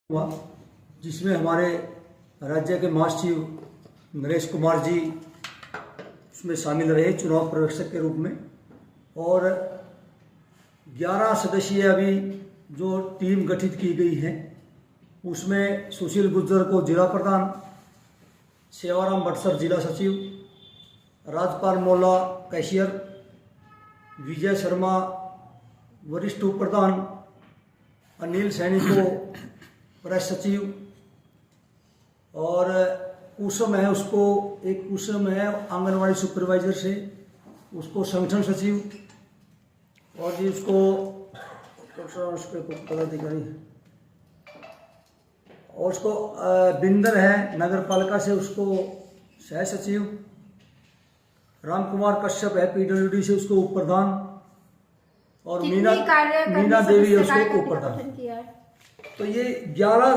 हुआ जिसमें हमारे राज्य के महासचिव नरेश कुमार जी उसमें शामिल रहे चुनाव पर्यवेक्षक के रूप में। और 11 सदस्यीय अभी जो टीम गठित की गई है उसमें सुशील गुर्जर को जिला प्रधान, सेवाराम बटसर जिला सचिव, राजपाल मोला कैशियर, विजय शर्मा वरिष्ठ उप प्रधान, अनिल सैनी को प्रेस सचिव, और कुसुम है उसको एक कुसुम है आंगनवाड़ी सुपरवाइजर से उसको संगठन सचिव, और जी उसको पदाधिकारी और उसको बिंदर है नगर पालिका से उसको सह सचिव, राम कुमार कश्यप है पीडब्ल्यूडी से उसको उप प्रधान, और मीना देवी है उसको उप प्रधान। तो ये 11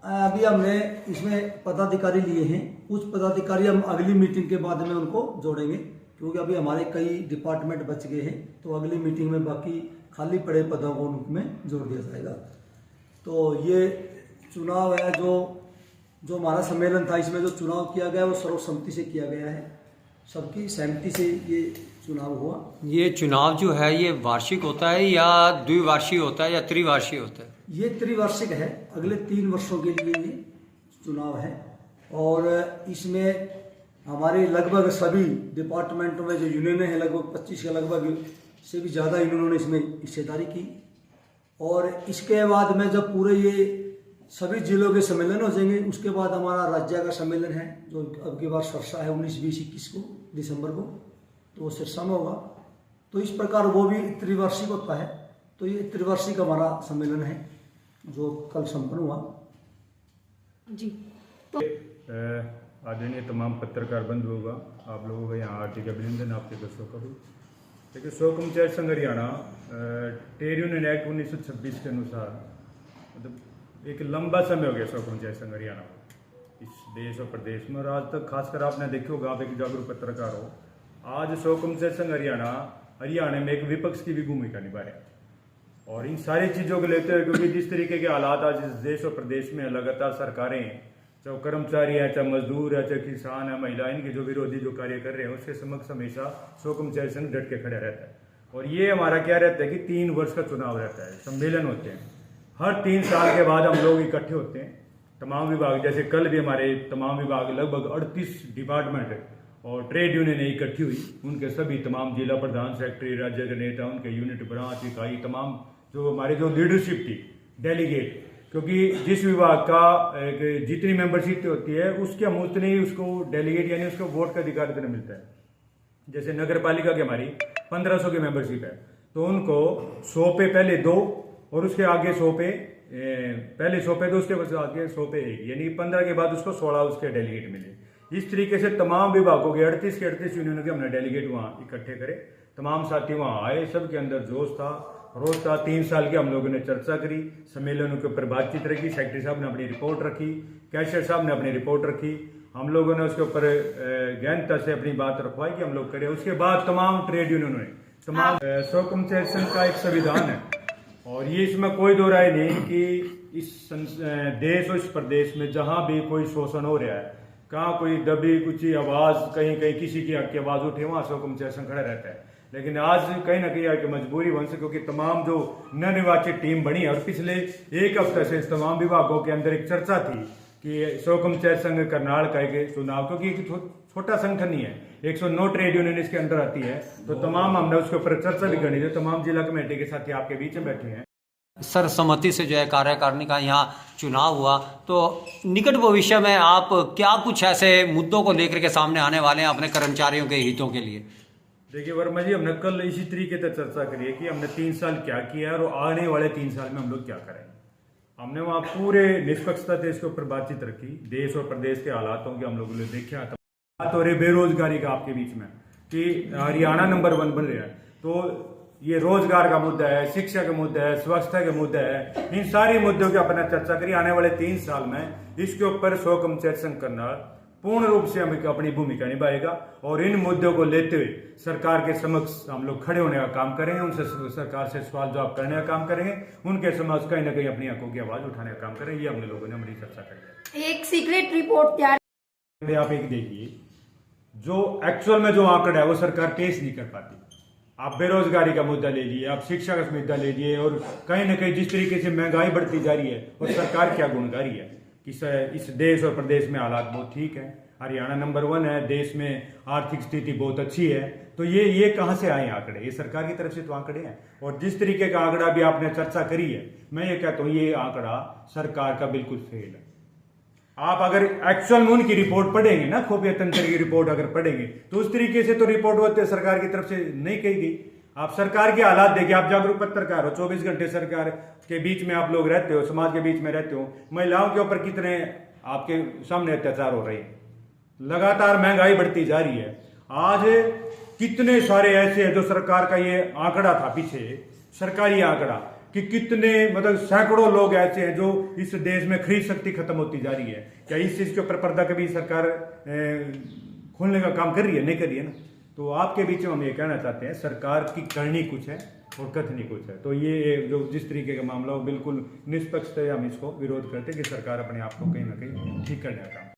अभी हमने इसमें पदाधिकारी लिए हैं। कुछ पदाधिकारी हम अगली मीटिंग के बाद में उनको जोड़ेंगे क्योंकि अभी हमारे कई डिपार्टमेंट बच गए हैं, तो अगली मीटिंग में बाकी खाली पड़े पदों को उनमें जोड़ दिया जाएगा। तो ये चुनाव है जो हमारा सम्मेलन था, इसमें जो चुनाव किया गया वो सर्वसम्मति से किया गया है, सबकी सहमति से ये चुनाव हुआ। ये चुनाव जो है ये वार्षिक होता है या द्विवार्षिक होता है या त्रिवार्षिक होता है? ये त्रिवार्षिक है, अगले 3 वर्षों के लिए ये चुनाव है। और इसमें हमारे लगभग सभी डिपार्टमेंटों में जो यूनियन है लगभग 25 के लगभग से भी ज़्यादा इन्होंने इसमें हिस्सेदारी की। और इसके बाद में जब पूरे ये सभी जिलों के सम्मेलन हो जाएंगे उसके बाद हमारा राज्य का सम्मेलन है जो अब की बार सरसा है 19, 20, 21 को दिसंबर को, तो वो सिरसा में होगा। तो इस प्रकार वो भी त्रिवार्षिक होता है। तो ये त्रिवार्षिक हमारा सम्मेलन है जो कल संपन्न हुआ जी। तो आदरणीय तमाम पत्रकार बंधु होगा, आप लोगों का यहाँ हार्दिक अभिनंदन, आपके दर्शकों का भी। देखिए, शो कर्मचारी संघ हरियाणा ट्रेड यूनियन एक्ट 1926 के अनुसार मतलब एक लंबा समय हो गया शो कर्मचारी संघ हरियाणा को इस देश और प्रदेश में, और आज तक खासकर आपने देखे होगा, आप एक जागरूक पत्रकार हो, आज शो कर्मचारी संघ हरियाणा में एक विपक्ष की भी भूमिका निभा रहे हैं। और इन सारी चीज़ों को लेते हुए क्योंकि जिस तरीके के हालात आज इस देश और प्रदेश में लगातार सरकारें, चाहे कर्मचारी है, चाहे मजदूर है, चाहे किसान है, महिला, इनके जो विरोधी जो कार्य कर रहे हैं उसके समक्ष हमेशा शो कर्मचारी संघ डट के खड़े रहता है। और ये हमारा क्या रहता है कि 3 वर्ष का चुनाव रहता है, सम्मेलन होते हैं, हर 3 साल के बाद हम लोग इकट्ठे होते हैं तमाम विभाग। जैसे कल भी हमारे तमाम विभाग लगभग 38 डिपार्टमेंट और ट्रेड यूनियन इकट्ठी हुई, उनके सभी तमाम जिला प्रधान, सेक्रेटरी, राज्य के नेता, उनके यूनिट ब्रांच इकाई, तमाम जो हमारी जो लीडरशिप थी, डेलीगेट, क्योंकि जिस विभाग का जितनी मेंबरशिप होती है उसके हम उतने ही उसको डेलीगेट यानी उसको वोट का अधिकार देना मिलता है। जैसे नगर पालिका की हमारी 1500 की मेंबरशिप है, तो उनको 100 पे पहले 2 और उसके आगे 100 पे पहले 100 पे 2 उसके आगे 100 पे 1, यानी 15 के बाद उसको 16 उसके डेलीगेट मिले। इस तरीके से तमाम विभागों के 38 के 38 यूनियनों के हमने डेलीगेट वहाँ इकट्ठे करे, तमाम साथी वहाँ आए, सबके अंदर जोश था, रोज था। 3 साल की हम लोगों ने चर्चा करी, सम्मेलनों के ऊपर बातचीत रखी, सेक्रेटरी साहब ने अपनी रिपोर्ट रखी, कैशियर साहब ने अपनी रिपोर्ट रखी, हम लोगों ने उसके ऊपर गहनता से अपनी बात रखवाई कि हम लोग करें। उसके बाद तमाम ट्रेड यूनियनों ने तमाम शो कर्मचारी संघ का एक संविधान है और ये इसमें कोई दो राय नहीं कि इस देश और इस प्रदेश में जहाँ भी कोई शोषण हो रहा है, कहाँ कोई दबी कुछ आवाज, कहीं कहीं किसी की हक की आवाज उठे, वहाँ शो कर्मचारी संघ खड़ा रहता है। लेकिन आज कहीं ना कहीं आके मजबूरी बन से, क्योंकि तमाम जो नवनिर्वाचित टीम बनी है और पिछले 1 हफ्ते से इस तमाम विभागों के अंदर एक चर्चा थी कि शो कर्मचारी संघ करनाल का एक चुनाव, क्योंकि एक छोटा संगठन ही है, 109 ट्रेड यूनियन इसके अंदर आती है, तो तमाम हमने उसके ऊपर चर्चा भी करनी थी। तमाम जिला कमेटी के साथी आपके बीच में बैठे हैं। सर्वसम्मति से जो है कार्यकारिणी का यहाँ चुनाव हुआ, तो निकट भविष्य में आप क्या कुछ ऐसे मुद्दों को लेकर के सामने आने वाले हैं अपने कर्मचारियों के हितों के लिए? देखिए वर्मा जी, हमने कल इसी तरीके से चर्चा करी है कि हमने 3 साल क्या किया है और आने वाले 3 साल में हम लोग क्या करें। हमने वहाँ पूरे निष्पक्षता से इसके ऊपर बातचीत रखी, देश और प्रदेश के हालातों के हम लोगों ने देखा। बात हो रही बेरोजगारी का आपके बीच में कि हरियाणा नंबर 1 बन रहा है, तो ये रोजगार का मुद्दा है, शिक्षा का मुद्दा है, स्वच्छता का मुद्दा है, इन सारी मुद्दों की अपने चर्चा करी। आने वाले 3 साल में इसके ऊपर शो कर्मचारी संघ करनाल पूर्ण रूप से हम अपनी भूमिका निभाएगा और इन मुद्दों को लेते हुए सरकार के समक्ष हम लोग खड़े होने का काम करेंगे, उनसे सरकार से सवाल जवाब करने का काम करेंगे, उनके समक्ष कहीं ना कहीं अपनी आंखों की आवाज उठाने का काम करेंगे। ये हमने लोगों ने हमारी चर्चा कर लिया। एक सीक्रेट रिपोर्ट तैयार, आप एक देखिए, जो एक्चुअल में जो आंकड़ा है वो सरकार पेश नहीं कर पाती। आप बेरोजगारी का मुद्दा ले लीजिए, आप शिक्षा का मुद्दा ले लीजिए, और कहीं ना कहीं जिस तरीके से महंगाई बढ़ती जा रही है और सरकार क्या गुणकारी है कि इस देश और प्रदेश में हालात बहुत ठीक है, हरियाणा नंबर 1 है, देश में आर्थिक स्थिति बहुत अच्छी है, तो ये कहाँ से आए आंकड़े? ये सरकार की तरफ से तो आंकड़े हैं। और जिस तरीके का आंकड़ा भी आपने चर्चा करी है, मैं ये कहता हूँ ये आंकड़ा सरकार का बिल्कुल फेल है। आप अगर एक्चुअल में उनकी रिपोर्ट पढ़ेंगे ना, खुफिया तंत्र की रिपोर्ट अगर पढ़ेंगे, तो उस तरीके से तो रिपोर्ट होते सरकार की तरफ से नहीं कही गई। आप सरकार के हालात देखिए, आप जागरूक पत्रकार हो, 24 घंटे सरकार के बीच में आप लोग रहते हो, समाज के बीच में रहते हो, महिलाओं के ऊपर कितने आपके सामने अत्याचार हो रहे हैं, लगातार महंगाई बढ़ती जा रही है। आज कितने सारे ऐसे हैं जो सरकार का ये आंकड़ा था पीछे, सरकारी आंकड़ा, कि कितने मतलब सैकड़ों लोग ऐसे हैं जो इस देश में खरीद शक्ति खत्म होती जा रही है। क्या इस चीज के ऊपर पर्दा कभी सरकार खोलने का काम कर रही है? नहीं कर रही है ना। तो आपके बीच में हम ये कहना चाहते हैं, सरकार की करनी कुछ है और कथनी कुछ है। तो ये जो जिस तरीके का मामला हो, बिल्कुल निष्पक्ष हम इसको विरोध करते हैं कि सरकार अपने आप को कहीं ना कहीं ठीक करने का काम